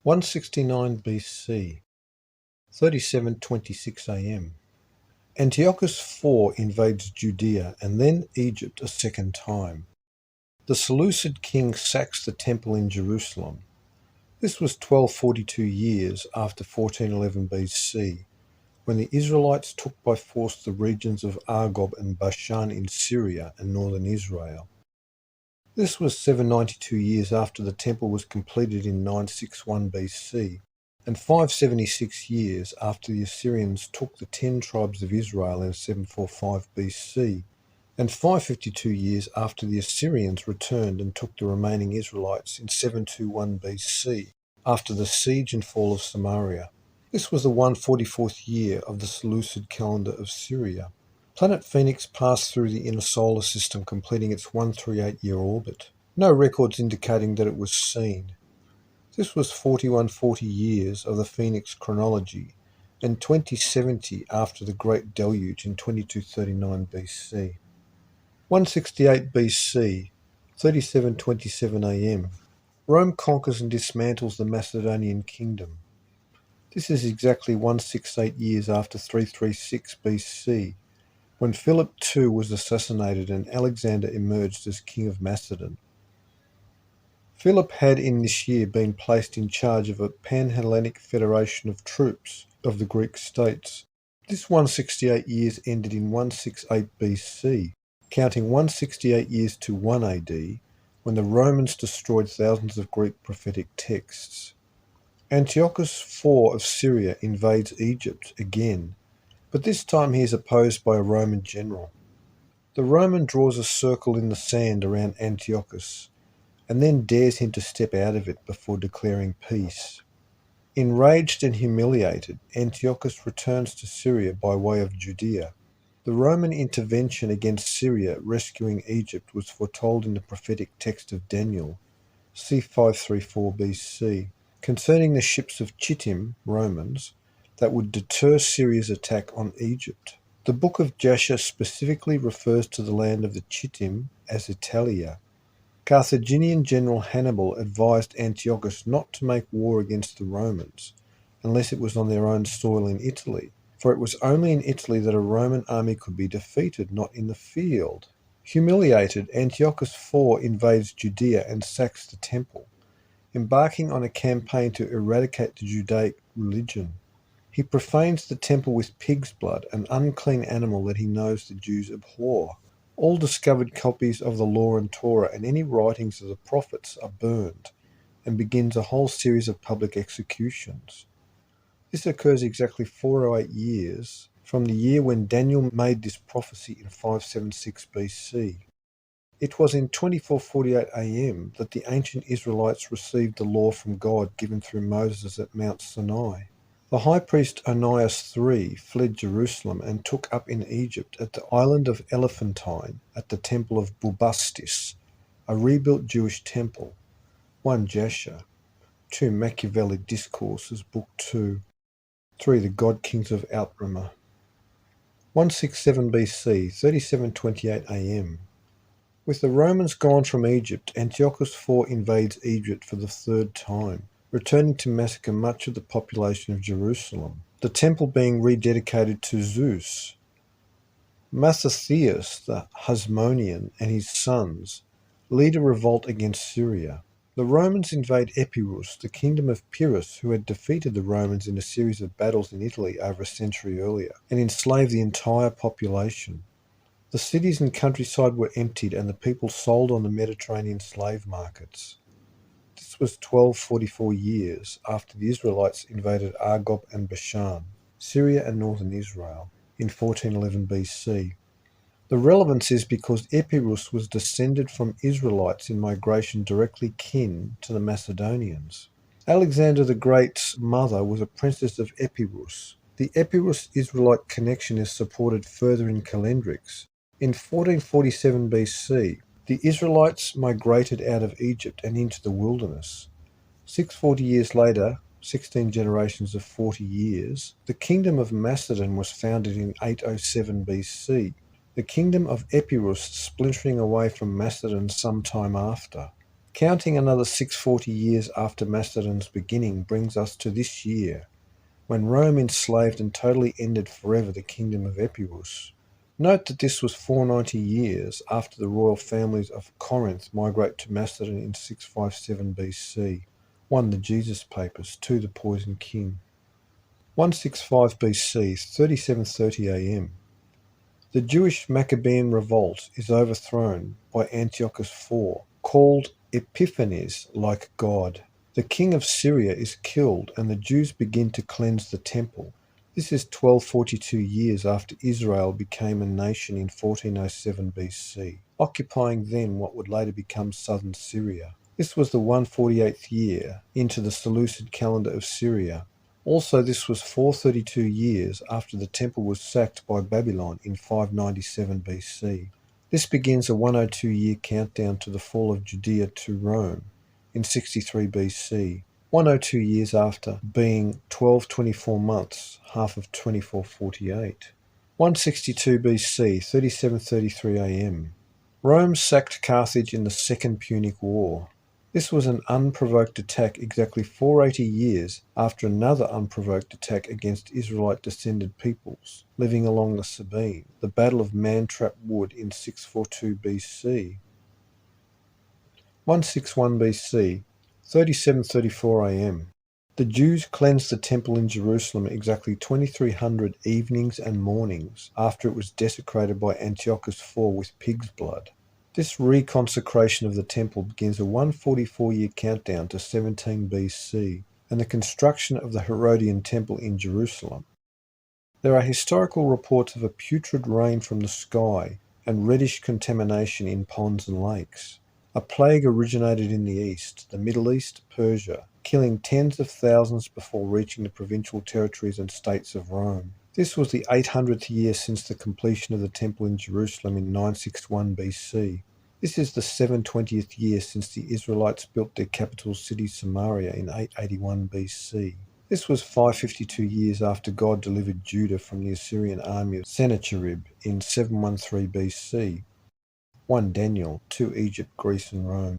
169 BC, 37:26 AM. Antiochus IV invades Judea and then Egypt a second time. The Seleucid king sacks the temple in Jerusalem. This was 1242 years after 1411 BC, when the Israelites took by force the regions of Argob and Bashan in Syria and northern Israel. This was 792 years after the temple was completed in 961 BC, and 576 years after the Assyrians took the 10 tribes of Israel in 745 BC, and 552 years after the Assyrians returned and took the remaining Israelites in 721 BC, after the siege and fall of Samaria. This was the 144th year of the Seleucid calendar of Syria. Planet Phoenix passed through the inner solar system, completing its 138-year orbit. No records indicating that it was seen. This was 4140 years of the Phoenix chronology, and 2070 after the Great Deluge in 2239 BC. 168 BC, 37:27 AM. Rome conquers and dismantles the Macedonian kingdom. This is exactly 168 years after 336 BC, when Philip II was assassinated and Alexander emerged as king of Macedon. Philip had in this year been placed in charge of a pan-Hellenic federation of troops of the Greek states. This 168 years ended in 168 BC, counting 168 years to 1 AD, when the Romans destroyed thousands of Greek prophetic texts. Antiochus IV of Syria invades Egypt again, but this time he is opposed by a Roman general. The Roman draws a circle in the sand around Antiochus, and then dares him to step out of it before declaring peace. Enraged and humiliated, Antiochus returns to Syria by way of Judea. The Roman intervention against Syria rescuing Egypt was foretold in the prophetic text of Daniel, c. 534 BC, concerning the ships of Chittim, Romans, that would deter Syria's attack on Egypt. The book of Jasher specifically refers to the land of the Chittim as Italia. Carthaginian general Hannibal advised Antiochus not to make war against the Romans, unless it was on their own soil in Italy, for it was only in Italy that a Roman army could be defeated, not in the field. Humiliated, Antiochus IV invades Judea and sacks the temple, embarking on a campaign to eradicate the Judaic religion. He profanes the temple with pig's blood, an unclean animal that he knows the Jews abhor. All discovered copies of the law and Torah and any writings of the prophets are burned, and begins a whole series of public executions. This occurs exactly 408 years from the year when Daniel made this prophecy in 576 BC. It was in 2448 AM that the ancient Israelites received the law from God given through Moses at Mount Sinai. The high priest Onias III fled Jerusalem and took up in Egypt at the island of Elephantine at the temple of Bubastis, a rebuilt Jewish temple. 1 Jasher, 2 Machiavelli Discourses, Book 2, 3 The God Kings of Outremer. 167 BC, 37:28 AM. With the Romans gone from Egypt, Antiochus IV invades Egypt for the third time, returning to massacre much of the population of Jerusalem, the temple being rededicated to Zeus. Mattathias the Hasmonean and his sons lead a revolt against Syria. The Romans invade Epirus, the kingdom of Epirus, who had defeated the Romans in a series of battles in Italy over a century earlier, and enslaved the entire population. The cities and countryside were emptied and the people sold on the Mediterranean slave markets. This was 1244 years after the Israelites invaded Argob and Bashan, Syria and northern Israel, in 1411 BC. The relevance is because Epirus was descended from Israelites in migration directly kin to the Macedonians. Alexander the Great's mother was a princess of Epirus. The Epirus-Israelite connection is supported further in Calendrix. In 1447 BC, the Israelites migrated out of Egypt and into the wilderness. 640 years later, 16 generations of 40 years, the kingdom of Macedon was founded in 807 BC. The kingdom of Epirus splintering away from Macedon some time after. Counting another 640 years after Macedon's beginning brings us to this year, when Rome enslaved and totally ended forever the kingdom of Epirus. Note that this was 490 years after the royal families of Corinth migrate to Macedon in 657 BC. 1. The Jesus Papers. 2. The Poison King. 165 BC, 3730 AM. The Jewish Maccabean revolt is overthrown by Antiochus IV, called Epiphanes, like God. The king of Syria is killed and the Jews begin to cleanse the temple. This is 1242 years after Israel became a nation in 1407 BC, occupying then what would later become southern Syria. This was the 148th year into the Seleucid calendar of Syria. Also, this was 432 years after the temple was sacked by Babylon in 597 BC. This begins a 102-year countdown to the fall of Judea to Rome in 63 BC, 102 years after being 1224 months, half of 2448. 162 BC, 3733 AM. Rome sacked Carthage in the Second Punic War. This was an unprovoked attack exactly 480 years after another unprovoked attack against Israelite-descended peoples living along the Sabine, the Battle of Mantrap Wood in 642 BC. 161 BC, 3734 AM. The Jews cleansed the temple in Jerusalem exactly 2300 evenings and mornings after it was desecrated by Antiochus IV with pig's blood. This reconsecration of the temple begins a 144-year countdown to 17 BC and the construction of the Herodian temple in Jerusalem. There are historical reports of a putrid rain from the sky and reddish contamination in ponds and lakes. A plague originated in the East, the Middle East, Persia, killing tens of thousands before reaching the provincial territories and states of Rome. This was the 800th year since the completion of the temple in Jerusalem in 961 BC. This is the 720th year since the Israelites built their capital city Samaria in 881 BC. This was 552 years after God delivered Judah from the Assyrian army of Sennacherib in 713 BC. 1 Daniel, 2 Egypt, Greece and Rome.